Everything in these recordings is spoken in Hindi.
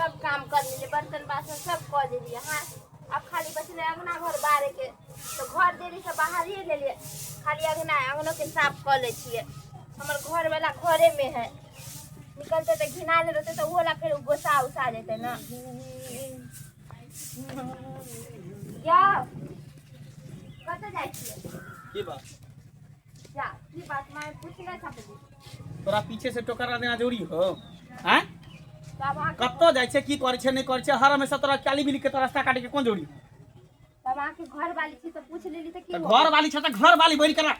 सब काम कर लिए, बर्तन बासन सब कर लिए। हाँ अब खाली बचले अंगना घर बाहर के, तो घर देरी से बाहर ही ले लिए, खाली अंगना अंगनों के साफ कर ले छिए। हमर घर वाला घरे में है, निकलते तो घिना ले रहते तो वो ला फिर गोसा उसा जेते ना। क्या कत जाय छिए? की बात जा की बात मैं पूछना चाहती। तोरा पीछे से टोकरा देना जरूरी हो? हैं तब कत्तो जाय छे, की करे छे नहीं करे छे, हर हमेशा तोरा काली बिली के तो रास्ता काटे के कोन जरूरी? तब आके घर वाली छी तो पूछ लेली तो की तो घर वाली छ त घर वाली बड़ी करा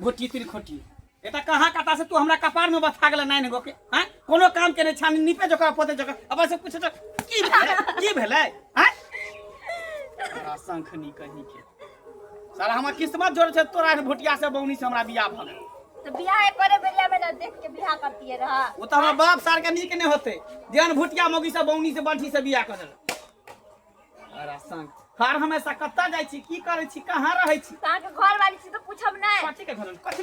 घोटी तेरी खोटी। एटा कहां कता से तू हमरा कपार में बथा गेला नहीं गो के? हैं कोनो काम के नहीं छानी निपे जका पोते जका अब से पूछ त की भेलै? हैं तोरा संखनी कहीं के साला हमर किस्मत जोड़ छे, तोरा भोटिया से बौनी से हमरा बियाह भ गेल। तो बियाह करे बेरिया में ना देख के बियाह करती है रहा। वो तो हमरा बाप सार के नीक नहीं होते, जेन भुटिया मौगी से बौनी से बंठी से बियाह कर देल। अरे संग हर हमेशा कत्ता जाय छी, की करे छी, कहां रहै छी? तां के घर वाली छी तो पूछब नहीं। कथि के घर वाली? कथि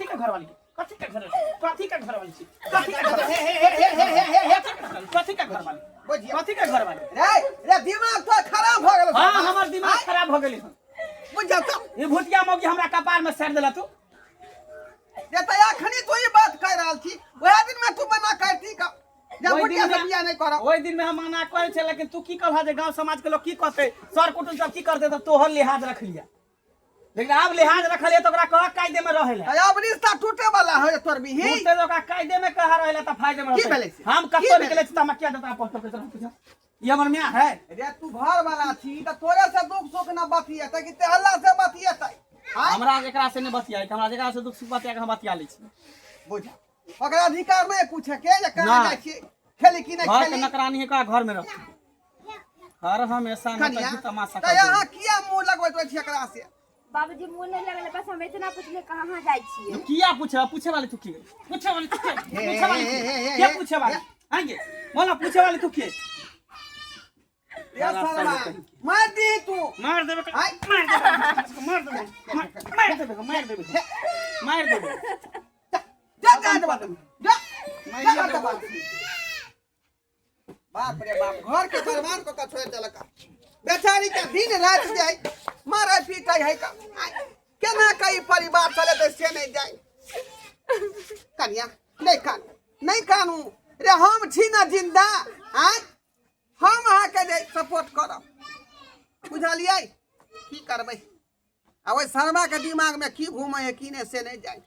के घर वाली? कथि के घर? कथि के घर वाली छी? कथि के घर? हे कथि के घर वाली? कथि के घर वाली? रे दिमाग तो खराब भ गेल। हां हमर दिमाग खराब भ गेलै। बुझा तो ये भुटिया मौगी हमरा कपार में सर देला तू। ये तो अखनी तो ये बात कह रहल थी, वह दिन में तू मना करती का जब बुढ़िया से बियाह नहीं करा। ओइ दिन में हम मना करे छे, लेकिन तू की कहला जे गांव समाज के लोग की कहते, सर कुटुम सब की करते, तो तोहर लिहाज रख लिया। लेकिन अब लिहाज रख लिया तो ओकरा कह कायदे में रहेला। अब रिश्ता टूटे वाला है तोर भी ही टूटे तो का कायदे में कहा रहेला त फायदे में की भेलै से? हम कत्तो निकले छी त हम क्या देता पोस्ट के तरफ पूछो ये हमर मियां है। रे तू घर वाला थी त तोरे से दुख सुख ना बतिया त कि ते अल्लाह से बतिया त हमरा एकरा से नहीं बतियाई, हमरा जेकरा से दुख सुख बतिया के हम बतिया लै छी। बुझा ओकरा अधिकार नहीं पूछे के जे कहां ना। जाय छी, खेली कि नहीं घर के खेली। नकरानी है का घर में रख हर हमेशा न कनिया तक तमाशा त कर यहां किया मुंह लगबैत छी एकरा से? बाबूजी मुंह नहीं लगले, बस हम इतना पूछले कहां जाय छी। तो किया पूछे वाले तू की पूछे वाले तू के पूछे वाले क्या पूछे वाले आगे बोला पूछे वाले तू के? या साला मार दी तू मार देबे हाय मार देबे मार देबे जा जा दबा तुम जा जा दबा। बाप रे बाप घर के परिवार को का छोड़ देलका, बेचारी के दिन रात जाय मारे पीटे है का केना कई परिवार चले तो से नहीं जाए। कन्या नहीं कानू रे हम छी ना जिंदा हां हम आ के दे सपोर्ट करब बुझलिए की करबै। अब शर्मा के दिमाग में की घूमे है की ने से नहीं जाए।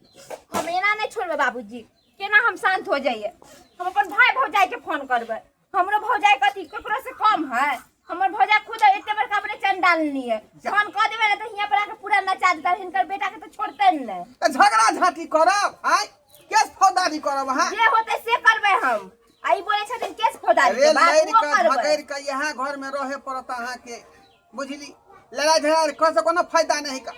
हम एना नहीं छोड़बे बाबूजी, केना हम शांत हो जाइए। हम अपन भाई भौजाई के फोन करबे, हमरो भौजाई कथी ककरो से कम है? हमर भौजाई खुद एते बड़का बड़े चंडाल नहीं है, फोन कर देबे ना तो हियां पर आके पूरा नचा देता, हिनकर बेटा के तो छोड़ते नहीं। तो झगड़ा झाटी करब हां केस फौजदारी करब हां जे होते से करबे हम। आई बोले छथिन केस फौजदारी अरे के बात लड़ वो के करबे। झगड़ के यहाँ घर में रहे पड़ता अहाँ के बुझली। लड़ाई झगड़ा कर से कोनो फायदा नहीं का,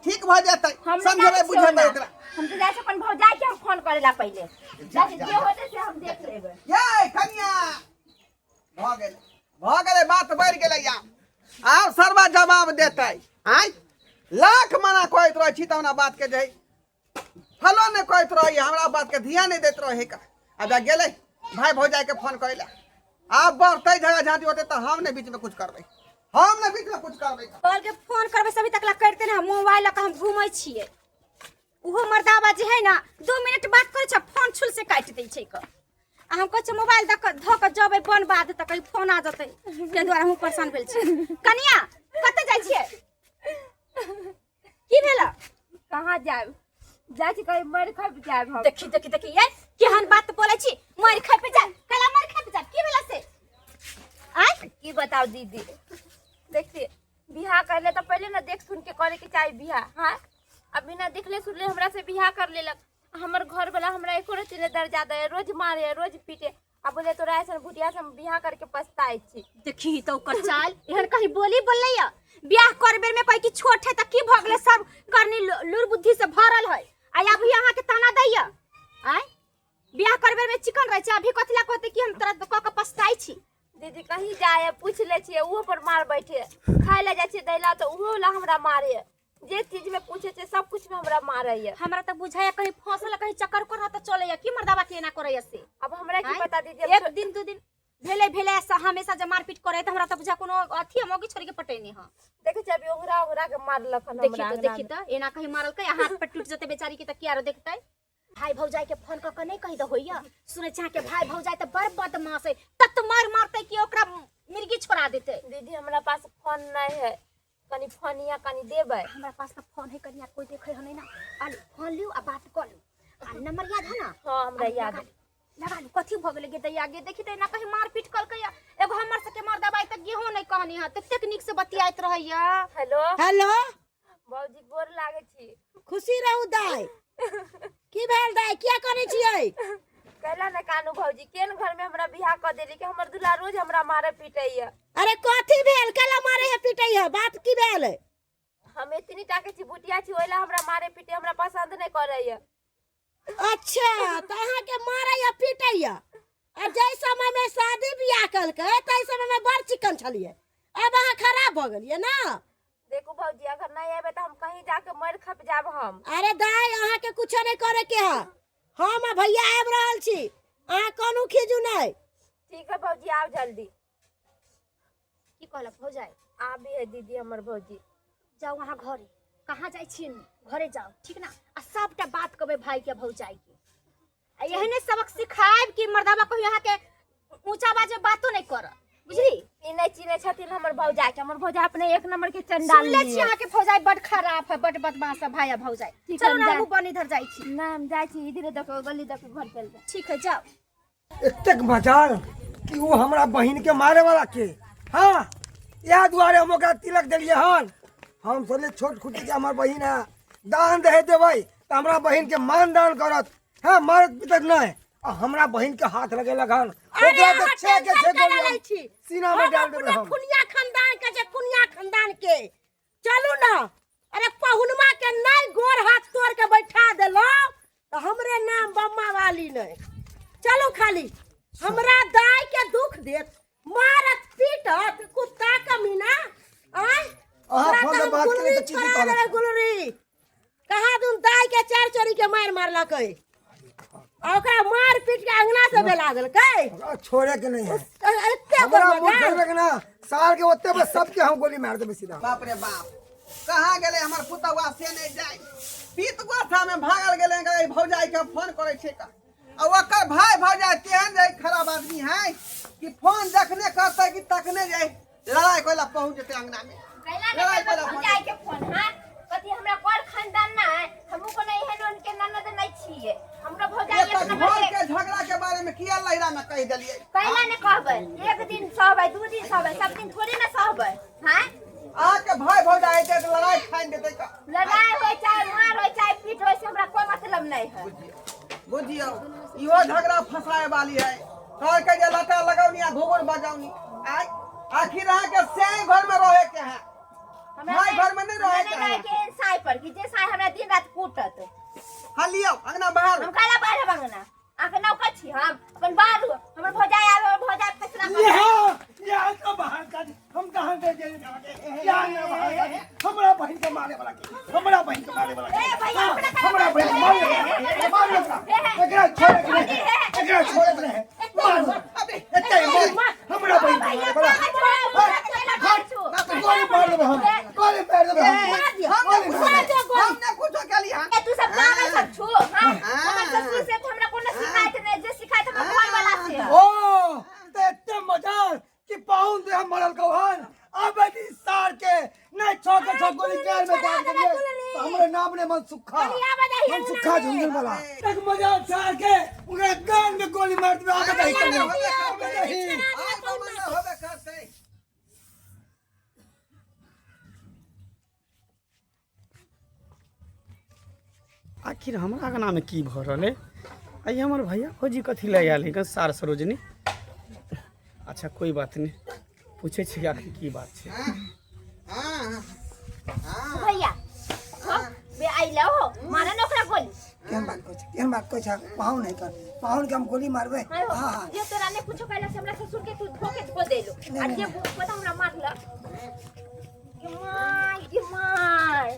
ठीक भ जाते समझबे बुझबे ओकरा। हम तो जैसे अपन भौजाई के हम फोन करेला पहले, जैसे जे होते से हम देख लेबे। ये कन्या भ गेले बात बढ़ गेले या आब सर्वा जवाब देते आय लाख मना कहत रह छी तवना बात के जे फलो ने कहत रही हमरा बात के ध्यान नहीं देत रहे का। अब गेले भाई भौजाई के फोन करेला, आप बढ़ते झगड़ा झांटी होते तो हम ने बीच में कुछ करबे, हम ने बीच में कुछ करबे। कॉल के फोन करबे सभी तक ला करते ना, मोबाइल का हम घूमै छिए। उहो मर्दाबा जे है ना 2 मिनट बात करे छ फोन छुल से काट दै छै क। आ हम कह मोबाइल ध के जबे बन बाद त कहीं फोन आ जते, ते द्वारा हम परेशान भेल छी। कनिया कत जाय छिए? की भेला? कहां जाब जाय छी कहीं मर खा जाब हम। देखी ये केहन बात बोले छी, मर खा पे जा कला मर खा पे जा की भेला से? आय की बताओ दीदी, देखिए बियाह करले तो पहले ना देख सुन के करे के चाहिए बियाह। हाँ अब बिना देखले सुनले हमरा से बियाह कर लेलक। हमर घर वाला हमरा एको रति ने दर्जा दे, रोज मारे रोज पीटे। अब बोले तो ऐसा भुटिया से हम बियाह करके पछताई छी। देखी तो ओकर चाल एहन कहीं बोली बोलैया। बियाह करबे में कोई की छोट है त की भ गेले, सब करनी लूर बुद्धि से भरल है। आ अभी यहाँ के ताना दैया आय बियाह करबे में चिकन रहे छै, अभी कथला कहते कि हम तोरा क के पछताई छी। दीदी कहीं जाए पूछ ले छिए, वो पर मार बैठे खाए ला जाए दैला तो वो ला हमरा मारे। जे चीज में पूछे छे सब कुछ में हमरा मारे है। हमरा त बुझाया कहीं फसल कहीं चक्कर कर त चले या की मर्दाबा के ना करे से। अब हमरा की बता दीजिए, 1 दिन 2 दिन भेले भेले ऐसा हमेशा जब मारपीट करे त हमरा त बुझा कोनो अथी मौगी छोरी के पटेनी ह देखे छ अभी ओकरा के मारलक हन हमरा देखी त एना कहीं मारल के हाथ पे टूट जते बेचारी के त कियारो देखतै भाई भौजाई के फोन क के नहीं कहि द होइया सुने चाह के भाई भौजाई त बड़ बदमाश है तत मार मारते कि ओकरा मिर्गी छोड़ा देते। दीदी हमरा पास फोन नहीं है, कनी फोनिया कनी देबै। हमरा पास त फोन है कनिया कोई देखे हने ना आलू फोन लियो आ बात कर लो आ नंबर याद है ना। हां हमरा याद है। लगा लो कथी भ गेले गे दैया गे देखी त ना कहीं मारपीट कर के एगो हमर से के मार दबाई त गेहूं नहीं कहनी है तते नीक से बतियाइत रहैया। हेलो हेलो भौजी गोर लागे छी। खुशी रहू दाई की भेल दाई क्या करे छियै कहला न कानू भौजी केन घर में हमरा बियाह क देली कि हमर दुल्हा रोज हमरा मारे पीटैया। अरे कथी भेल कला मारे है पीटे है बात की भेल हम इतनी टाके छी बुटिया छी ओइला हमरा मारे पीटे हमरा पसंद नहीं करैया। अच्छा त अहाँ के मारे या पीटे या आ जै समय में शादी बियाह कल के तै समय में बड़ चिकन छलिए अब अहाँ खराब भ गेलिए ना। देखो भौजी अगर नहीं आबे त हम कहीं जाके मर खप जाब हम। अरे दाई अहाँ के कुछ नहीं करे के है हम आ भैया आब रहल छी अहाँ कोनो खिजू नहीं। ठीक है भौजी आओ जल्दी। की कहला भौजाई आबी है दीदी हमर भौजी। जाओ वहां घरे कहाँ जाई छी घरे जाओ ठीक ना आ सबटा बात कबे भाई के भौजाई के आ यहने सबक सिखाएब कि मर्दाबा को यहाँ के ऊंचा बाजे बातो नहीं कर बुझली। ई नहीं चिने छथिन हमर भौजाई के, हमर भौजाई अपने एक नंबर के चंडाल सुन ले छी यहाँ के भौजाई बड़ खराब है बड़ बदमाश है भाई भौजाई। चलो ना हम बन इधर जाई छी। ना हम जाई छी इधरे देखो गली देखो घर चल जा। ठीक है जाओ। एतेक मजाल कि वो हमरा बहिन के मारे वाला के हाँ या दुआरे हम ओकरा तिलक देलिए हन। हम सोचे छोट खुटी के हमर बहिन है दान दे देबै त हमरा बहिन के मान दान करत हाँ मारत पिटत नहीं आ हमरा बहिन के हाथ लगे लगन ओकरा तो छे के गोली सीना में डाल देबै हम। कुनिया खानदान के जे कुनिया खानदान के चलू ना अरे पहुनमा के नहीं गोर हाथ तोड़ के बैठा देलो तो हमरे नाम बम्मा वाली नहीं। चलो खाली हमरा दाई के दुख देत मारत पीटत कुत्ता कमीना आय फोन पे बात करे तो चीज कहला गुलरी कहा दूं दाई के चार चोरी के मार मारला कई ओकरा मार पीट के अंगना से बेला देल कई छोड़े के नहीं है एते हमरा मुंह करबे के ना साल के ओते बस सबके हम गोली मार देबे सीधा। बाप रे बाप कहाँ गेले हमर पुतवा से नहीं जाए पीत गोथा में भागल गेले गई भौजाई के फोन करे छे का आ ओकर भाई भौजाई केहन रे खराब आदमी है कि फोन देखने करते कि तकने जाए लड़ाई कोइला पहुंच जते अंगना में कहला न भौजाई के फोन हां कथि हमरा कोन खानदान ना है हमहु को नहीं है उनके ननद नहीं छिए हमरा भौजाई एक नंबर घर के झगड़ा के बारे में किया लहरा में कह देलिए। कहला ने कहबै एक दिन सहबै दू दिन सहबै सब दिन थोड़ी ना सहबै हां आके भाई भौजाई के लड़ाई खाइन देते का लड़ाई होय चाहे मार होय चाहे पीट होय से हमरा कोई मतलब नहीं है। बुझियो इहो झगड़ा फसाए वाली है कह के जे लटा लगावनी आ घोघर बजावनी आज आखिर अहाँ के से घर में रहे के है भाई घर में नहीं रहे के है के साई पर कि जे साई हमरा दिन रात कूटत हलियो अंगना बाहर हम काला बाहर बंगना आके नौकर छी हम अपन बाहर हमर भौजाई आवे और भौजाई फैसला कर यहाँ तो बाहर का हम कहाँ गए यहाँ ना बाहर का हमरा बहन के मारे वाला के हमरा बहन के मारे वाला ए भैया हमरा बहन के मारे वाला एकरा छोड़ के एकरा छोड़ के मार एते हमरा बहन के मारे वाला गोली मार देबे हम गोली मार देबे हमने कुछ कली हां ए तू सब पागल सब छु हां हमर ससुर से तो हमरा कोनो शिकायत नहीं जे शिकायत हमर घर वाला से ओ ते इतने मजाल कि पाउन दे हम मरल कौन अब की सार के नहीं छोटे छोटे गोली पैर में काट देंगे तो हमरे नाम ने मन सुखा झुंझुन वाला एक मजाल सार के उनके गान में गोली मार दे आगे नहीं करने आज तो मन होबे करते आखिर हमरा के नाम की भ रहले आई हमर भैया फौजी कथी ले आयल है सार सरोजनी। अच्छा कोई बात नहीं पूछे छी आखिर की बात छै। भैया बे आइला हो मारा नोकरा गोली केन बात कोछ पाउन नहीं कर पाउन के हम गोली मारबे हां ये तोरा ने कुछो कहला से हमरा ससुर के तू धोके धो देलो आ जे पता हमरा मारला के मार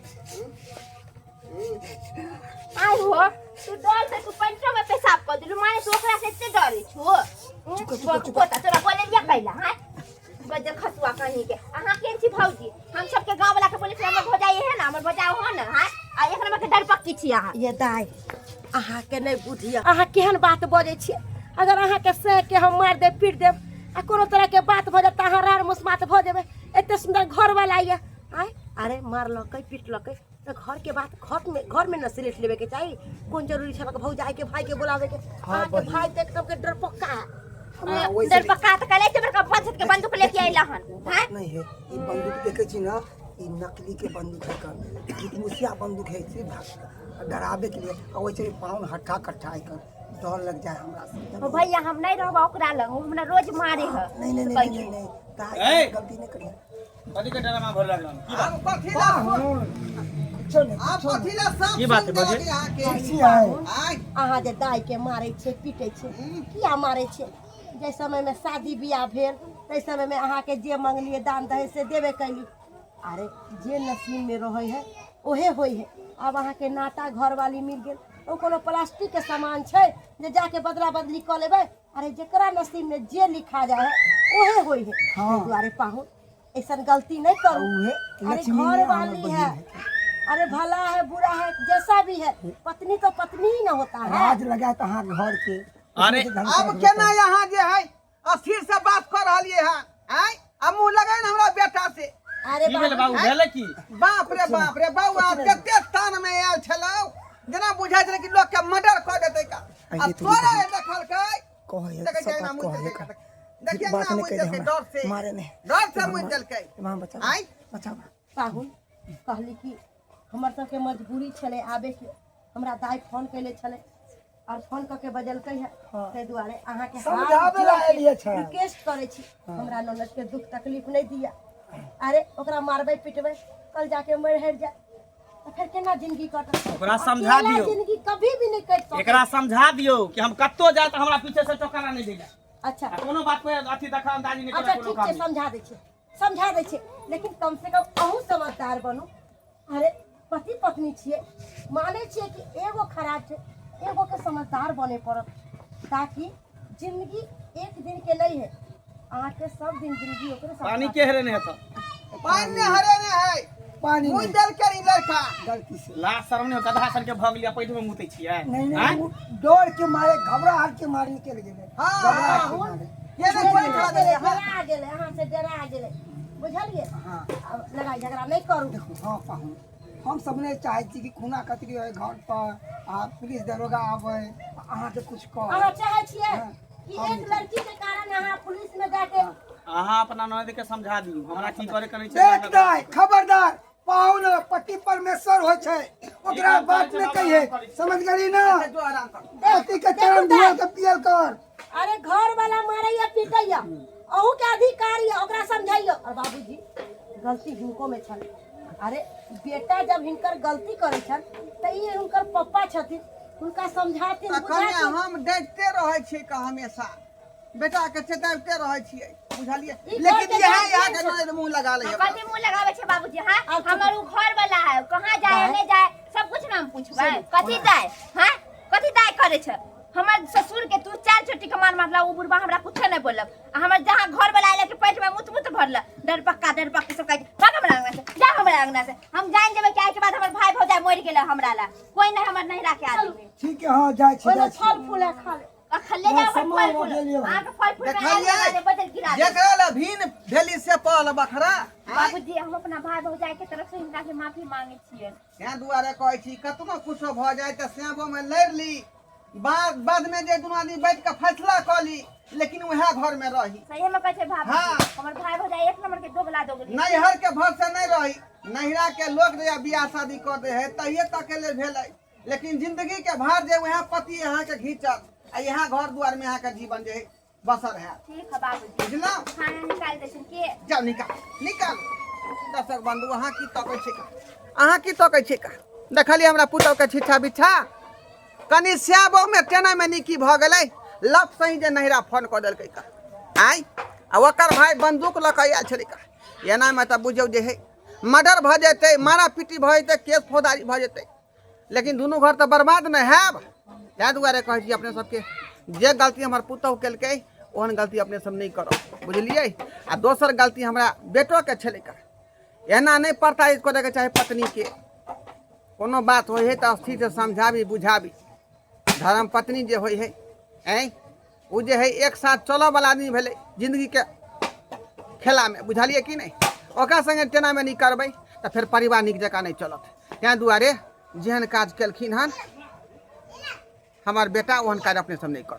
आई हो तू डर से तू पंचो में पेशाब कर दिलु माने तू ओकरा से एते डरे छु पोता तोरा बोले लिया कैला हां गजर खसुआ कहीं के अहाँ केन छी भौजी हम सबके गांव वाला के बोले छी हमर भौजाई है ना हमर भौजाई हो ना हां आ एक नंबर के डरपक्की छी अहाँ ये दाय अहाँ के नहीं बुझिया अहाँ केहन बात बजे छी अगर अहाँ के से के हम मार दे पीट दे आ कोनो तरह के बात भ जाता अहाँ रार मुसमात भ जेबे एते सुंदर घर वाला ये आय अरे मार लकै पीट लकै तो घर के बात घर में न सिलेट लेवे के चाहिए कौन जरूरी छै भौजाई के भाई के बुलावे के अहाँ के भाई त एकदम के डरपक्का है डरपक्का त कले से बड़का बंदूक के बंदूक लेके आइला हन हां नहीं है ई बंदूक देखे छी ना ई नकली के बंदूक है कर कितमुसिया बंदूक है से डरावे के लिए आ वैसे पाउन हट्ठा कट्ठा है कर डर लग जाए हमरा से ओ भैया हम नहीं रहबा ओकरा लग वो हमरा रोज मारे है नहीं ताई गलती नहीं करिए कथी के डरामा भर लागल की बात आप पथिला आप पथिला सब की बात है बजे कैसी है आय अहाँ जे दाई के मारे छे पीटे छे किया मारे छे जे समय में शादी बियाह भेल तै समय में अहाँ के जे मांगलिए दान दहेज से देबे कैली अरे जे नसीब में रहे है ओहे होई है अब अहाँ के नाता घर वाली मिल गेल ओ कोनो प्लास्टिक के सामान छै जे जाके बदला बदली क लेबे अरे जेकरा नसीब में जे लिखा जाए है ओहे होई है हाँ। दुआरे पाहु ऐसा गलती नहीं करू अरे घर वाली है अरे भला है बुरा है जैसा भी है पत्नी तो पत्नी ही न होता है राज लगा तहां घर के अरे अब केना यहाँ जे है अस्थिर से बात कर रहलिए है आय अब मुंह लगाए ना हमरा बेटा से अरे की भेल बाबू भेले की बाप रे बउआ कते स्थान में आयल छलौ जना बुझाय छले कि लोग के मर्डर कर देतै का अब तोरा देखल कै कहे देखे सब ना बात मुझे कहे देखा देखिए बात ना नहीं मुझे कहे के हमरा डर से मारे नहीं डर से मुझे चल के इमाम बचा आय बचा पाहुन कहली कि हमर सबके मजबूरी छले आबे के हमरा दाई फोन कैले छले और फोन क के बजलकै है ते दुआरे अहाँ के समझावे ला एलिए छै रिक्वेस्ट करे छी हमरा ननद के दुख तकलीफ नहीं दिया अरे ओकरा मारबे पिटबे कल जाके मर हर जा तो फिर केना जिंदगी कटत ओकरा समझा दियो जिंदगी कभी भी नहीं कट सकत एकरा समझा दियो कि हम कत्तो जाए त हमरा पीछे से टोकरा नहीं देला अच्छा कोनो बात पे अथी देखा अंदाजी नहीं अच्छा करे कोनो ठीक काम है समझा दे छे लेकिन कम से कम अहू समझदार बनो अरे पति पत्नी छिए माने छिए कि एगो खराब छे एगो के समझदार बने पड़त ताकि जिंदगी एक दिन के नहीं है अहाँ के सब दिन जिंदगी ओकरे साथ पानी के हरे नहीं था पानी हरे ने है पानी मुझ नहीं दल के ई लड़का गलती से लाश शर्म नहीं गधा सन के भग लिया पैठ में मुते छिए नहीं वो डर के मारे घबराहट के मारे निकल गेले हां घबराहट के मारे ये नहीं कोई खड़ा दे डरा गेले अहाँ से डरा गेले बुझलिए हां अब लड़ाई झगड़ा नहीं करू देखो हां पाहु हम सबने चाहे छी कि खूना कतरी है घर पर आ पुलिस दरोगा आवे अहाँ के कुछ कह अहाँ चाहे छिए कि एक लड़की के कारण अहाँ पुलिस में जाके अहाँ अपना ननद के समझा दियो हमरा की करे करै देख छै दाई खबरदार पाहुन पति परमेश्वर हो छै ओकरा बात में कहिए समझ गली ना जो आराम कर पति के चरण धुआ के पियल कर अरे घर वाला मारैया पीटैया अहू के अधिकारी है ओकरा समझाइयो और बाबूजी गलती हिनको में छल अरे बेटा जब हिनकर गलती करे छल त ई हुनकर पप्पा छथिन उनका समझाते अखने हम देखते रहे छी का हमेशा बेटा के चेतावते रहे छियै बुझलिए लेकिन यहाँ के नजर मुंह लगा ले कथी मुंह लगावे छे बाबूजी हां हमर उ घर वाला है कहां जाए नहीं जाए सब कुछ ना हम पूछबै कथी जाए हां कथी दाय करे छे हमर ससुर के तू चार छोटी के मार मारला उ बुढ़वा हमरा कुछ नहीं बोलब हमर जहां घर वाला आइले के पेट में मुत भरला डर पक्का सब कह भाग हमरा अंगना से जा हमरा अंगना से हम जान जेबे कि आइ के बाद हमर भाई भौजाई मर गेले हमरा ला कोई नहीं हमर नहीं राखे आदमी ठीक है हां जाय छी ओने फल फूल है खा ले खल्ले जा फल फूल आं के फल फूल में बदल गिरा दे जेकरा ला भीन भेली से पल बखरा बाबूजी हम अपना भाई भौजाई के तरफ से इनका से माफी मांगे छियै यहाँ दुआरे कहै छी कतनो कुछो भ जाए त सेबो में लड़ ली बाद में जे दुनू आदमी बैठ के फैसला क ली लेकिन वहाँ घर में रही सही में कहै भाभी हाँ। हमर भाई भौजाई एक नंबर के दोगला दोगली नैहर के भर से नहीं रही नैहरा के लोग जे बियाह शादी कर दे है तहिए तक के लिए भेल लेकिन जिंदगी के भार जे वहाँ पति यहाँ के घींचत आ यहाँ घर दुआर में यहाँ के जीवन जे बसर है ठीक है बाबूजी बुझलौ खाना निकाल देछन के जाओ निकाल दर्शक बंधु अहाँ की तकै छी अहाँ की तकै छी का देखलिए हमरा पुतौ के छिछा बिछा कनी स्याबो में टेना में निकी भ गेलै लप सही जे नहिरा फोन क देलकै का आइ आ ओकर भाई बंदूक लऽ कऽ आयल छलै का एना में त बुझौ जे है मर्डर भ जेतै मारा पीटी भ जेतै केस फौजदारी भ जेतै लेकिन दुनू घर त बर्बाद न हैब ताहि दुआरे कहै छी अपने सबके जे गलती हमर पुतौ केलकै ओहन गलती अपने सब नहीं करो बुझलिए। आ दोसर गलती हमरा बेटो के छलै का एना नहीं पड़ता करे के चाहे पत्नी के कोनो बात होइ है तो स्थिर से समझाबी बुझाबी। धर्म पत्नी जे होइ है ऐं उ जे है एक साथ चलो वाला आदमी भेले जिंदगी के खेला में बुझलिए कि नहीं। ओकरा संगे टेना में नहीं करबै तो फिर परिवार नीक जकाँ नहीं चलत। तैं दुआरे जेहन काज केलखिन हन हमार बेटा ओहन काज अपने सब नहीं कर।